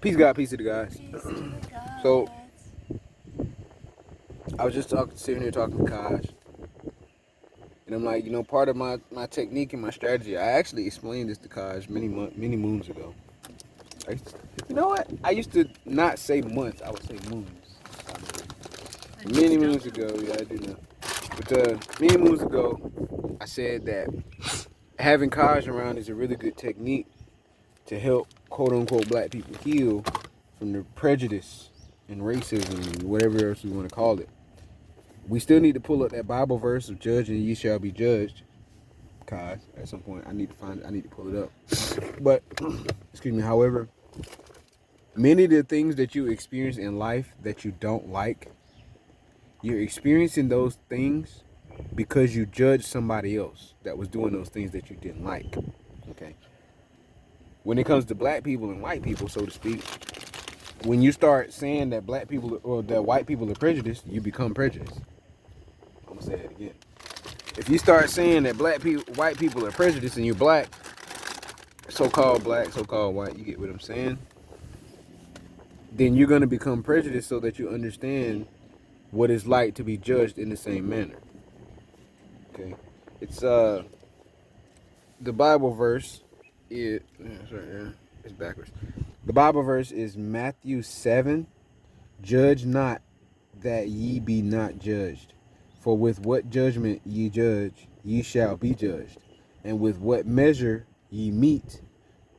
Peace, God. Peace to the guys. Peace to the So, gods. I was just sitting here talking to Kaj. And I'm like, part of my technique and my strategy, I actually explained this to Kaj many moons ago. You know what? I used to not say months, I would say moons. Many moons ago, yeah, I do know. But many moons ago, I said that having Kaj around is a really good technique to help quote unquote black people heal from the prejudice and racism and whatever else we want to call it. We still need to pull up that Bible verse of judge and ye shall be judged. Kaj, at some point I need to pull it up. But excuse me, however, many of the things that you experience in life that you don't like, you're experiencing those things because you judged somebody else that was doing those things that you didn't like. Okay. When it comes to black people and white people, so to speak, when you start saying that black people or that white people are prejudiced, you become prejudiced. I'm gonna say that again. If you start saying that white people are prejudiced and you're black, so-called white, you get what I'm saying? Then you're gonna become prejudiced so that you understand what it's like to be judged in the same manner. Okay, it's the Bible verse. It's backwards. The Bible verse is Matthew 7. Judge not that ye be not judged. For with what judgment ye judge, ye shall be judged. And with what measure ye meet,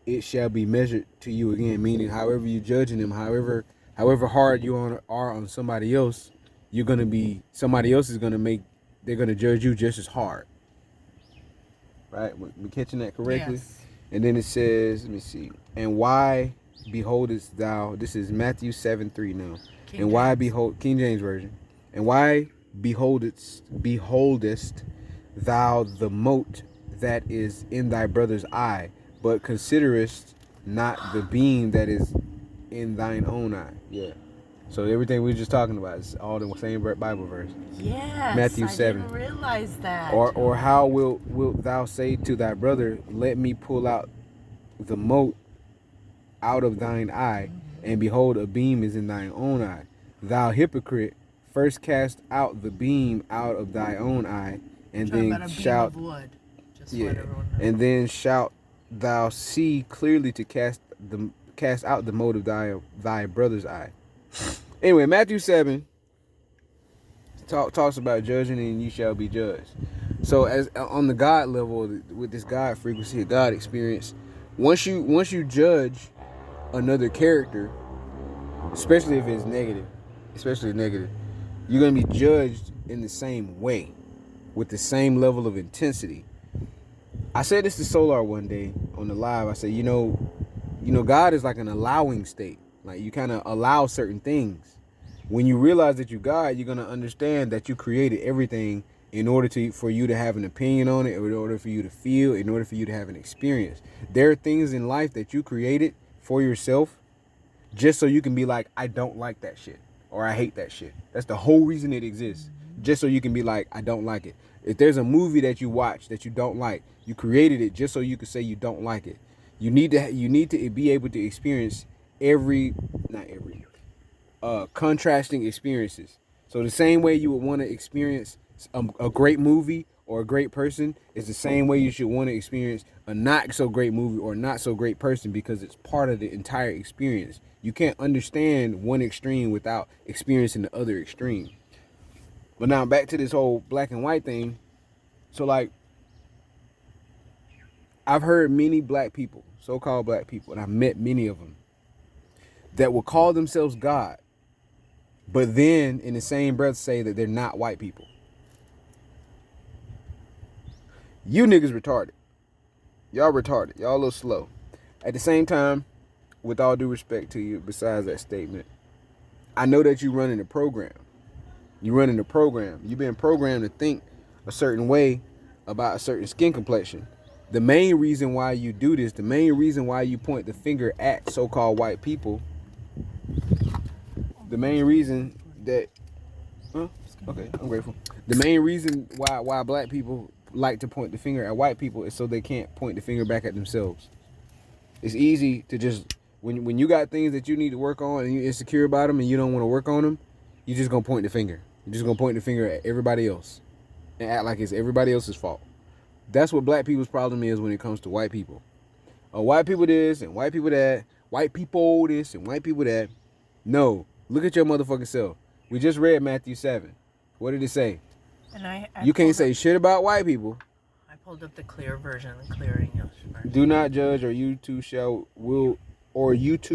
it shall be measured to you again. Meaning, however you judging them, however hard you are on somebody else, somebody else is they're gonna judge you just as hard. Right? We catching that correctly? Yes. And then it says, let me see. And why beholdest thou? This is Matthew 7:3 now. And why behold, King James version. And why beholdest thou the mote that is in thy brother's eye, but considerest not the beam that is in thine own eye? Yeah. So everything we were just talking about is all the same Bible verse. Yes. Matthew 7. I didn't realize that. Or how wilt thou say to thy brother, let me pull out the mote out of thine eye, and behold, a beam is in thine own eye? Thou hypocrite, first cast out the beam out of thy own eye, and then shalt and then shalt thou see clearly to cast out the mote of thy brother's eye. Anyway, Matthew 7 talks about judging and you shall be judged. So as on the God level, with this God frequency, God experience, once you judge another character, especially if it's negative, you're gonna be judged in the same way, with the same level of intensity. I said this to Solar one day on the live. I said, God is like an allowing state. Like you kind of allow certain things. When you realize that you're God, you're gonna understand that you created everything in order for you to have an opinion on it, or in order for you to feel, in order for you to have an experience. There are things in life that you created for yourself just so you can be like, I don't like that shit, or I hate that shit. That's the whole reason it exists. Just so you can be like, I don't like it. If there's a movie that you watch that you don't like, you created it just so you could say you don't like it. You need to be able to experience contrasting experiences. So the same way you would want to experience a great movie or a great person is the same way you should want to experience a not so great movie or not so great person, because it's part of the entire experience. You can't understand one extreme without experiencing the other extreme. But now back to this whole black and white thing. So like, I've heard many black people, so-called black people, and I've met many of them that will call themselves God, but then in the same breath say that they're not white people. You niggas retarded. Y'all retarded. Y'all a little slow. At the same time, with all due respect to you, besides that statement, I know that you're running a program. You're running a program. You've been programmed to think a certain way about a certain skin complexion. The main reason why you do this, the main reason why you point the finger at so-called white people, the main reason that, okay, I'm grateful. The main reason why black people like to point the finger at white people is so they can't point the finger back at themselves. It's easy to just when you got things that you need to work on and you're insecure about them and you don't want to work on them, you're just gonna point the finger. You're just gonna point the finger at everybody else and act like it's everybody else's fault. That's what black people's problem is when it comes to white people. White people this and white people that. White people this and white people that. No, look at your motherfucking self. We just read Matthew 7. What did it say? And I You can't say up, shit about white people. I pulled up the clear version, the clear English version. Do not judge, or you too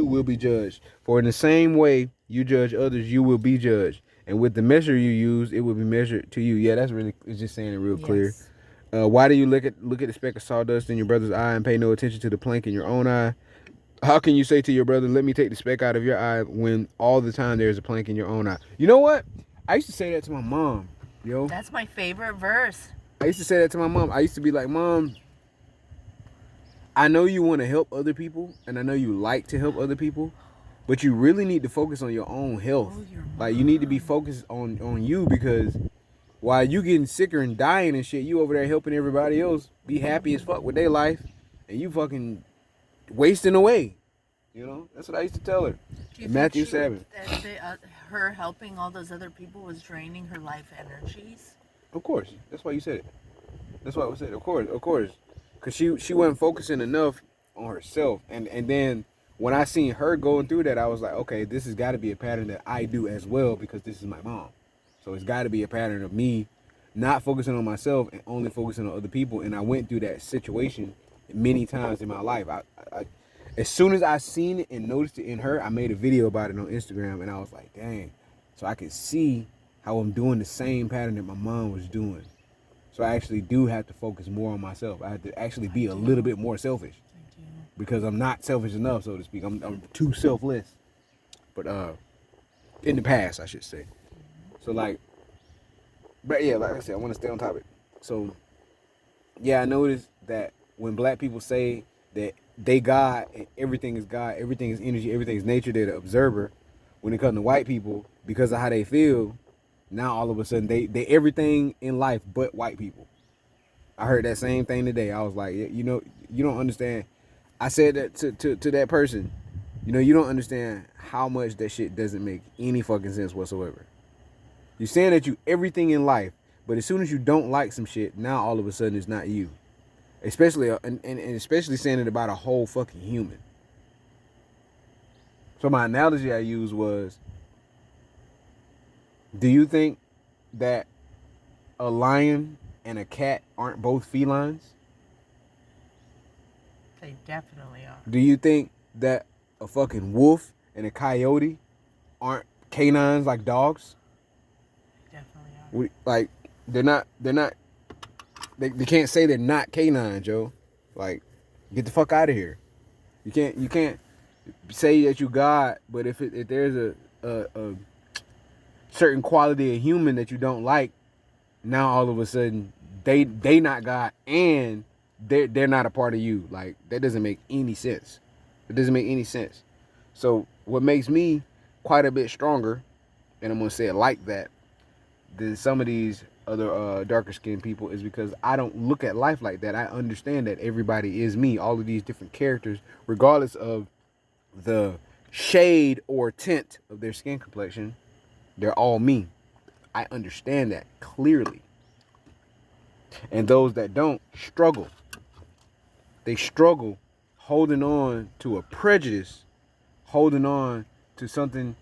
will be judged. For in the same way you judge others, you will be judged. And with the measure you use, it will be measured to you. Yeah, that's really, it's just saying it real clear. Why do you look at the speck of sawdust in your brother's eye and pay no attention to the plank in your own eye? How can you say to your brother, let me take the speck out of your eye, when all the time there's a plank in your own eye? You know what? I used to say that to my mom, yo. That's my favorite verse. I used to say that to my mom. I used to be like, Mom, I know you want to help other people, and I know you like to help other people, but you really need to focus on your own health. Like, you need to be focused on you, because while you getting sicker and dying and shit, you over there helping everybody else be happy as fuck with their life, and you fucking wasting away. You know, that's what I used to tell her. In Matthew 7. Her helping all those other people was draining her life energies? Of course. That's why you said it. That's why I said it. Of course. Because she wasn't focusing enough on herself. And then when I seen her going through that, I was like, okay, this has got to be a pattern that I do as well, because this is my mom. So it's got to be a pattern of me not focusing on myself and only focusing on other people. And I went through that situation many times in my life. I as soon as I seen it and noticed it in her, I made a video about it on Instagram, and I was like, dang. So I could see how I'm doing the same pattern that my mom was doing. So I actually do have to focus more on myself. I have to actually be a little bit more selfish, because I'm not selfish enough, so to speak. I'm too selfless. But in the past, I should say. So but yeah, like I said, I want to stay on topic. So yeah, I noticed that when black people say that they God and everything is God, everything is energy, everything is nature, they're the observer. When it comes to white people, because of how they feel, now all of a sudden they everything in life but white people. I heard that same thing today. I was like, you know, you don't understand. I said that to that person. You know, you don't understand how much that shit doesn't make any fucking sense whatsoever. You're saying that you everything in life, but as soon as you don't like some shit, now all of a sudden it's not you. Especially and especially saying it about a whole fucking human. So my analogy I used was, do you think that a lion and a cat aren't both felines? They definitely are. Do you think that a fucking wolf and a coyote aren't canines like dogs? Definitely are. Like, they're not they can't say they're not canines, Joe. Like, get the fuck out of here. You can't say that you God, but if there's a certain quality of human that you don't like, now all of a sudden they not God and they're not a part of you. Like, that doesn't make any sense. It doesn't make any sense. So what makes me quite a bit stronger, and I'm gonna say it like that, than some of these other darker skinned people, is because I don't look at life like that. I understand that everybody is me. All of these different characters, regardless of the shade or tint of their skin complexion, they're all me. I understand that clearly. And those that don't struggle. They struggle holding on to a prejudice, holding on to something,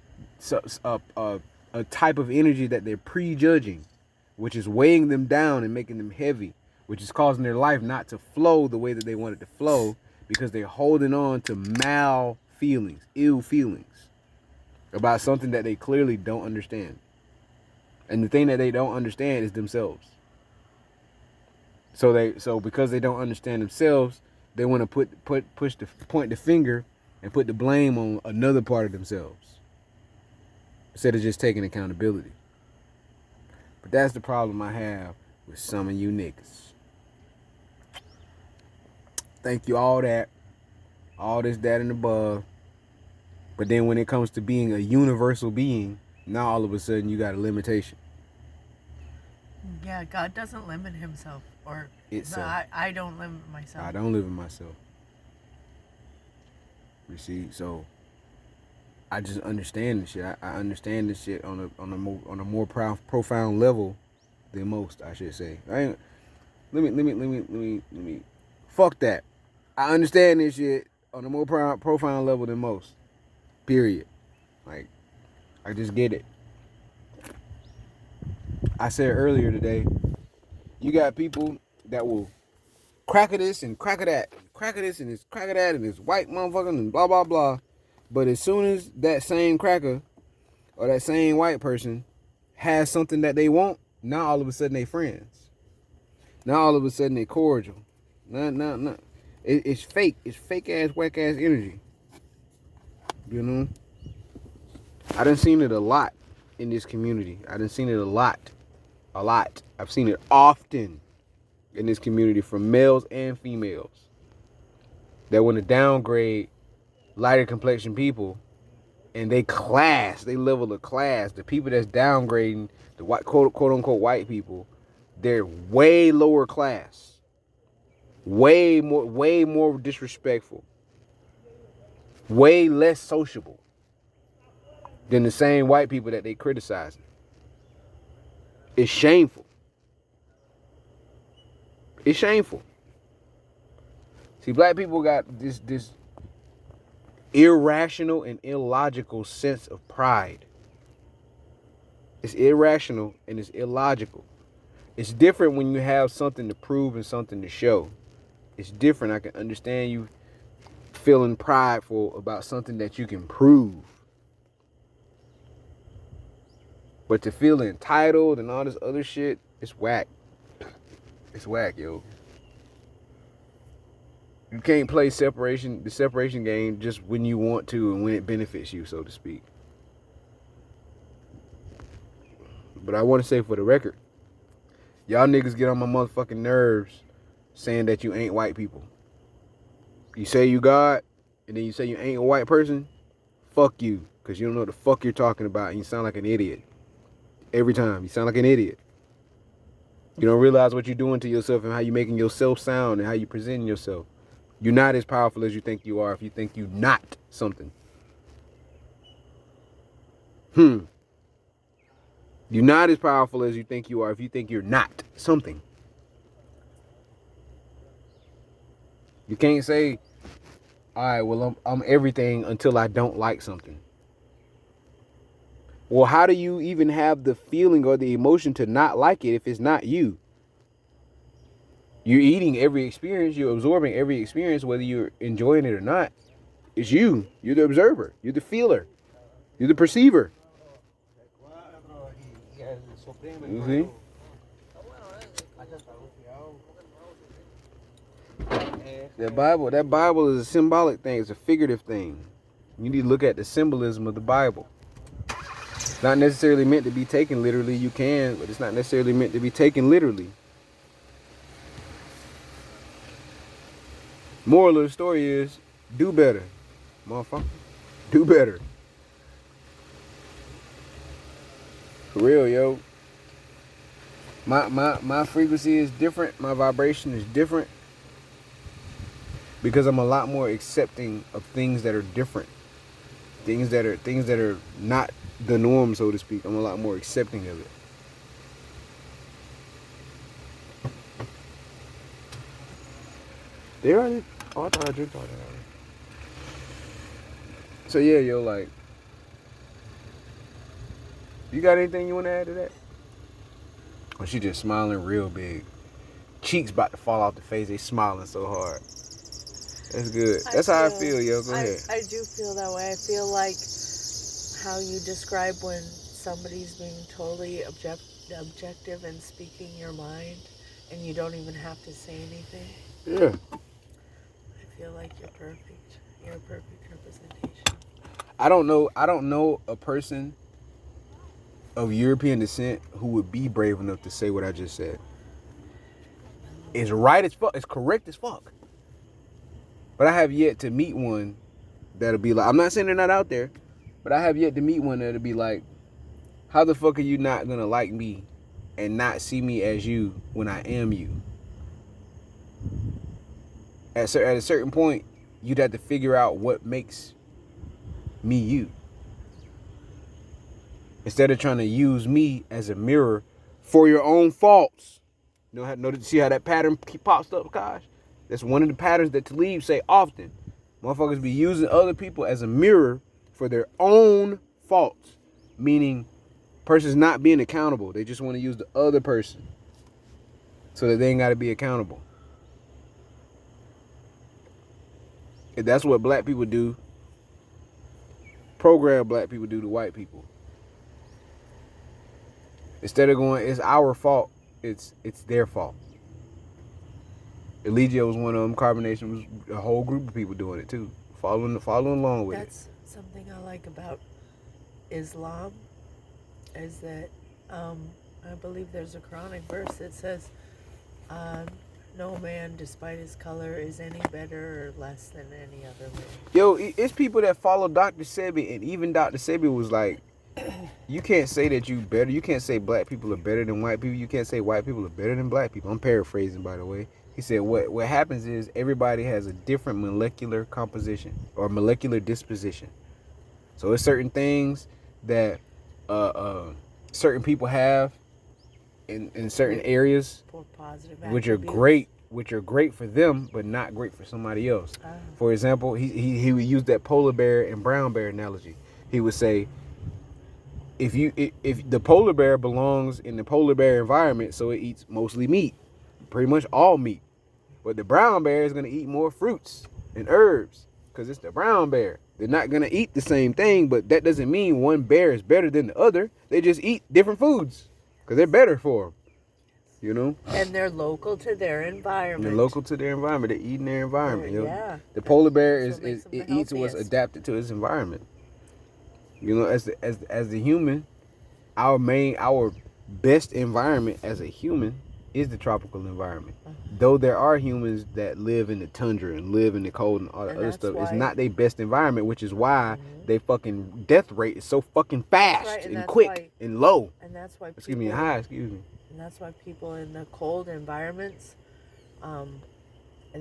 a type of energy that they're prejudging, which is weighing them down and making them heavy, which is causing their life not to flow the way that they want it to flow, because they're holding on to feelings, ill feelings about something that they clearly don't understand. And the thing that they don't understand is themselves. So because they don't understand themselves, they want to point the finger and put the blame on another part of themselves, instead of just taking accountability. But that's the problem I have with some of you niggas. Thank you, all this, that, and above. But then when it comes to being a universal being, now all of a sudden you got a limitation. Yeah, God doesn't limit himself. Or I don't limit myself. I don't limit myself. You see, so I just understand this shit. I understand this shit on a more profound level than most. I should say. I ain't, let me. Fuck that. I understand this shit on a more profound level than most. Period. Like, I just get it. I said earlier today, you got people that will crack of this and crack of that, crack of this and this crack of that, and this white motherfucker and blah blah blah. But as soon as that same cracker or that same white person has something that they want, now all of a sudden they friends. Now all of a sudden they cordial. No. It's fake. It's fake ass, whack ass energy. You know? I done seen it a lot in this community. I done seen it a lot. A lot. I've seen it often in this community from males and females that want to downgrade lighter complexion people, and they level of class. The people that's downgrading the white quote unquote white people, they're way lower class, way more disrespectful, way less sociable than the same white people that they criticizing. It's shameful. It's shameful. See, black people got this irrational and illogical sense of pride. It's irrational and it's illogical. It's different when you have something to prove and something to show. It's different. I can understand you feeling prideful about something that you can prove. But to feel entitled and all this other shit, it's whack. It's whack, yo. You can't play the separation game just when you want to and when it benefits you, so to speak. But I want to say for the record, y'all niggas get on my motherfucking nerves saying that you ain't white people. You say you God, and then you say you ain't a white person, fuck you, because you don't know what the fuck you're talking about, and you sound like an idiot. Every time, you sound like an idiot. You don't realize what you're doing to yourself and how you're making yourself sound and how you're presenting yourself. You're not as powerful as you think you are if you think you're not something. You're not as powerful as you think you are if you think you're not something. You can't say, all right, well, I'm everything until I don't like something. Well, how do you even have the feeling or the emotion to not like it if it's not you? You're eating every experience. You're absorbing every experience, whether you're enjoying it or not. It's you. You're the observer. You're the feeler. You're the perceiver. You see? That Bible is a symbolic thing. It's a figurative thing. You need to look at the symbolism of the Bible. It's not necessarily meant to be taken literally. You can, but it's not necessarily meant to be taken literally. Moral of the story is, do better, motherfucker. Do better. For real, yo. My frequency is different. My vibration is different. Because I'm a lot more accepting of things that are different. Things that are not the norm, so to speak. I'm a lot more accepting of it. They already. Oh, I thought I did talk that already. So yeah, yo, like, you got anything you want to add to that? Or she just smiling real big, cheeks about to fall off the face. They smiling so hard. That's good. That's how I feel, yo. Go ahead. I do feel that way. I feel like how you describe when somebody's being totally objective and speaking your mind, and you don't even have to say anything. Yeah. I feel like you're perfect. You're a perfect representation. I don't know a person of European descent who would be brave enough to say what I just said. It's right as fuck. It's correct as fuck. But I have yet to meet one that'll be like, I'm not saying they're not out there, but I have yet to meet one that'll be like, how the fuck are you not gonna like me and not see me as you when I am you? At a certain point, you'd have to figure out what makes me you. Instead of trying to use me as a mirror for your own faults. See how that pattern pops up, Kosh? That's one of the patterns that Talib say often. Motherfuckers be using other people as a mirror for their own faults. Meaning, person's not being accountable. They just want to use the other person so that they ain't got to be accountable. And that's what black people do. Program black people do to white people. Instead of going, it's our fault, it's their fault. Eligio was one of them. Carbonation was a whole group of people doing it too, following along with That's something I like about Islam, is that I believe there's a Quranic verse that says, no man, despite his color, is any better or less than any other man. Yo, it's people that follow Dr. Sebi, and even Dr. Sebi was like, you can't say that you better. You can't say black people are better than white people. You can't say white people are better than black people. I'm paraphrasing, by the way. He said what happens is everybody has a different molecular composition or molecular disposition. So it's certain things that certain people have in certain areas, For positive which are great for them, but not great for somebody else. For example, he would use that polar bear and brown bear analogy. He would say, if the polar bear belongs in the polar bear environment, so it eats mostly meat, pretty much all meat. But the brown bear is going to eat more fruits and herbs because it's the brown bear. They're not going to eat the same thing, but that doesn't mean one bear is better than the other. They just eat different foods because they're better for them, you know? And they're local to their environment. They're local to their environment. They're eating their environment. You know? Yeah. The polar bear it eats what's adapted to its environment. You know, as the human, our best environment as a human is the tropical environment. Though there are humans that live in the tundra and live in the cold and all that other stuff, it's not their best environment, which is why they fucking death rate is so fucking fast and quick and low. And that's why excuse me. And that's why people in the cold environments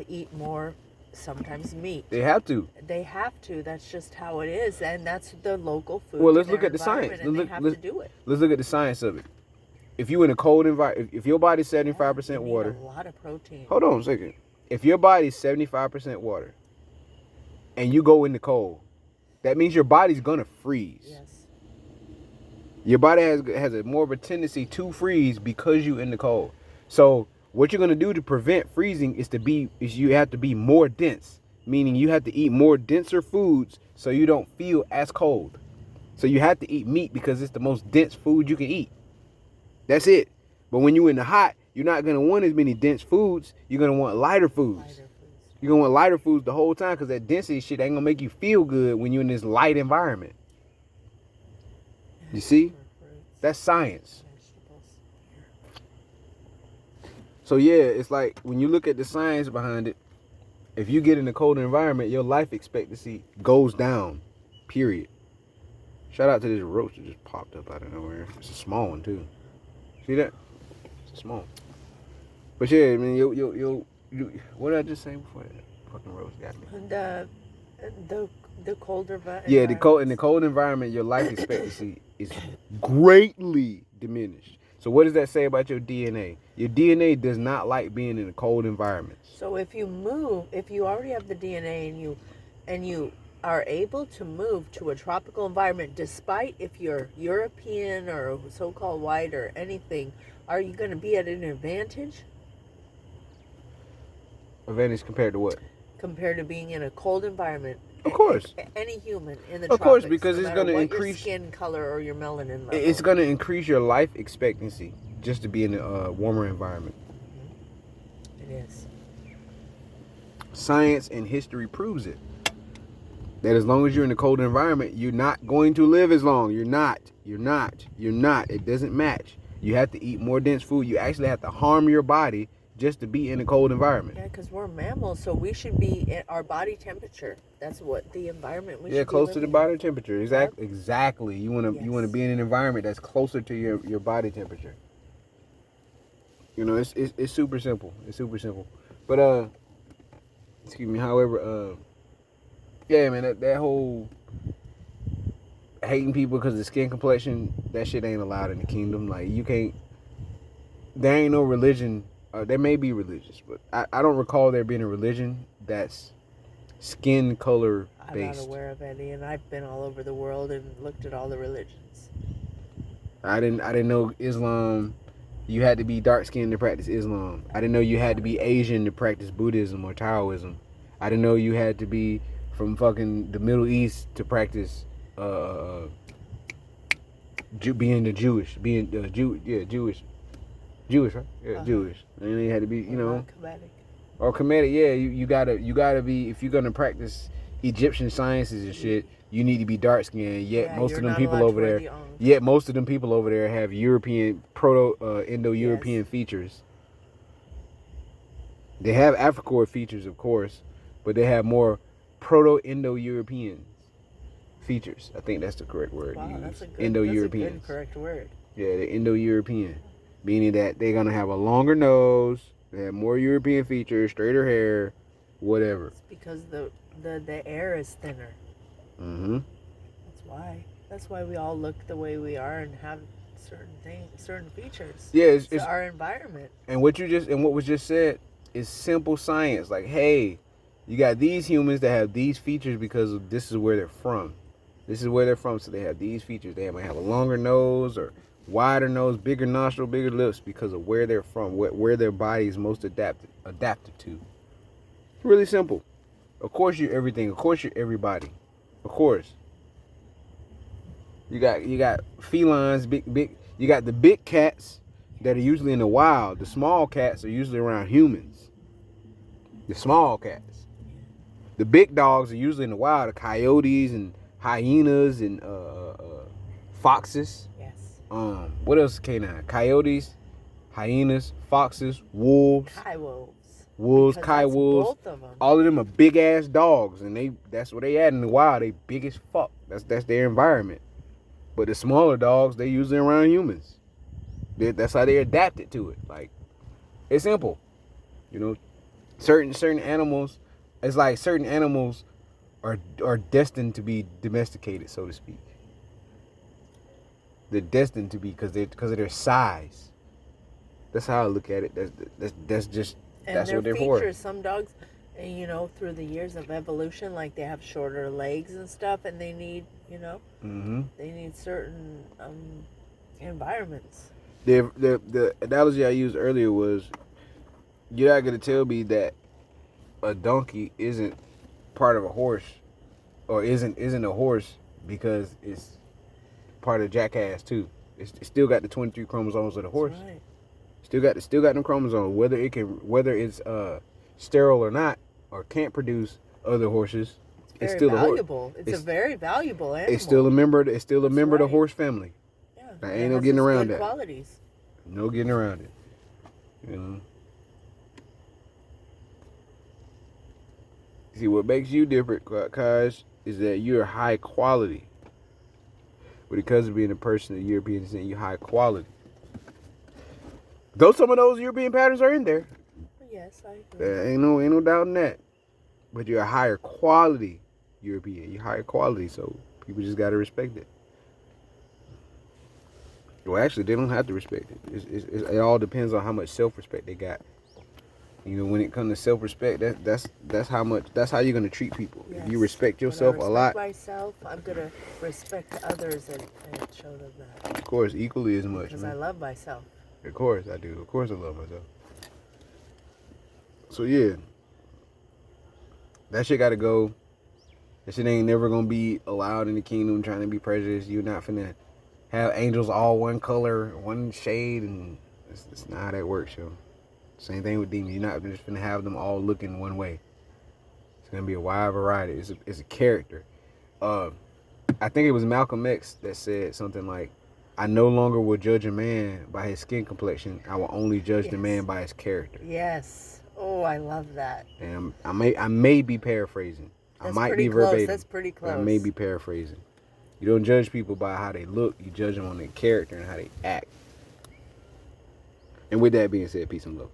eat more, sometimes meat. They have to. That's just how it is, and that's the local food. Well, let's look at the science. And they have to do it. Let's look at the science of it. If you in a cold environment, if your body's 75% water, a lot of protein. Hold on a second. If your body's 75% water, and you go in the cold, that means your body's gonna freeze. Yes. Your body has a more of a tendency to freeze because you in the cold. So what you're gonna do to prevent freezing is you have to be more dense, meaning you have to eat more denser foods so you don't feel as cold. So you have to eat meat because it's the most dense food you can eat. That's it. But when you're in the hot, you're not going to want as many dense foods. You're going to want lighter foods. You're going to want lighter foods the whole time because that density shit ain't going to make you feel good when you're in this light environment. You see? That's science. So yeah, it's like when you look at the science behind it, if you get in a cold environment, your life expectancy goes down, period. Shout out to this roach that just popped up out of nowhere. It's a small one too. See that? It's small. But yeah, I mean, you what did I just say before that? Fucking roach got me. The colder environment. Yeah, in the cold environment, your life expectancy is greatly diminished. So what does that say about your DNA? Your DNA does not like being in a cold environment. So if you already have the DNA and you are able to move to a tropical environment, despite if you're European or so-called white or anything, are you going to be at an advantage? Advantage compared to what? Compared to being in a cold environment. Of course. Any human in the tropics. Of course, because it's going to increase your skin color or your melanin level. It's going to increase your life expectancy just to be in a warmer environment. It is. Science and history proves it. That as long as you're in a cold environment, you're not going to live as long. You're not. It doesn't match. You have to eat more dense food. You actually have to harm your body just to be in a cold environment. Yeah, because we're mammals, so we should be at our body temperature. That's what the environment we should be close to the body in. temperature. Exactly. You want to be in an environment that's closer to your body temperature. You know, it's super simple. It's super simple. But excuse me. However, Yeah, man, that whole hating people because of skin complexion, that shit ain't allowed in the kingdom. Like, you can't. There ain't no religion. There may be religious, but I don't recall there being a religion that's skin color I'm not based. aware of any, and I've been all over the world and looked at all the religions. I didn't know Islam. You had to be dark skinned to practice Islam. I didn't know you had to be Asian to practice Buddhism or Taoism. I didn't know you had to be from fucking the Middle East to practice being the Jewish, being Jewish, right? Yeah, Jewish. And they had to be, you know, Kemetic. or Kemetic. Yeah, you gotta be, if you're gonna practice Egyptian sciences and shit. You need to be dark skinned. Yet most of them people over there. Yet most of them people over there have European Indo-European features. They have Africoid features, of course, but they have more Proto-Indo-European features. I think that's the correct word. Wow, that's a Indo-Europeans. good correct word. Yeah, the Indo-European, meaning that they're gonna have a longer nose, they have more European features, straighter hair, whatever. It's because the air is thinner. Mm-hmm. That's why we all look the way we are and have certain features. Yeah, it's our environment. And what was just said is simple science. Like, hey, you got these humans that have these features because this is where they're from. This is where they're from, so they have these features. They might have a longer nose or wider nose, bigger nostril, bigger lips because of where they're from, where their body is most adapted to. Really simple. Of course you're everything. Of course you're everybody. Of course. You got felines, big. You got the big cats that are usually in the wild. The small cats are usually around humans. The small cats. The big dogs are usually in the wild. The coyotes and hyenas and foxes. Yes. What else canine? Coyotes, hyenas, foxes, wolves. Wolves, wolves. Both of them. All of them are big ass dogs, and that's what they at in the wild. They big as fuck. That's their environment. But the smaller dogs, they usually around humans. That's how they adapted to it. Like, it's simple. You know, certain animals, it's like certain animals are destined to be domesticated, so to speak. They're destined to be because of their size. That's how I look at it. That's what they're for. Some dogs, you know, through the years of evolution, like they have shorter legs and stuff, and they need, you know, they need certain environments. The analogy I used earlier was, you're not gonna tell me that a donkey isn't part of a horse, or isn't a horse because it's part of Jackass too. It's still got the 23 chromosomes of the horse. Right. Still got them chromosomes. Whether it's sterile or not, or can't produce other horses, it's still valuable. It's a very valuable animal. It's still a member. It's still a member of the horse family. Yeah. There ain't no getting around that. Qualities. No getting around it. You know. See, what makes you different, Kaj, is that you're high quality. But because of being a person of European descent, you're high quality. Though some of those European patterns are in there. Yes, I agree. There ain't no doubt in that. But you're a higher quality European. You're higher quality, so people just gotta respect it. Well, actually, they don't have to respect it. It all depends on how much self-respect they got. You know, when it comes to self-respect, that's how you're gonna treat people. Yes. If you respect yourself a lot. Myself, I'm gonna respect others and show them that. Of course, equally as much. Because I love myself. Of course I do. Of course I love myself. So yeah, that shit gotta go. That shit ain't never gonna be allowed in the kingdom. Trying to be prejudiced. You're not finna have angels all one color, one shade, and it's not how that works, yo. Same thing with demons. You're not just finna have them all looking one way. It's gonna be a wide variety. It's a character. I think it was Malcolm X that said something like, I no longer will judge a man by his skin complexion. I will only judge the man by his character. Yes. Oh, I love that. And I may be paraphrasing. I might be verbatim. That's pretty close. I may be paraphrasing. You don't judge people by how they look. You judge them on their character and how they act. And with that being said, peace and love.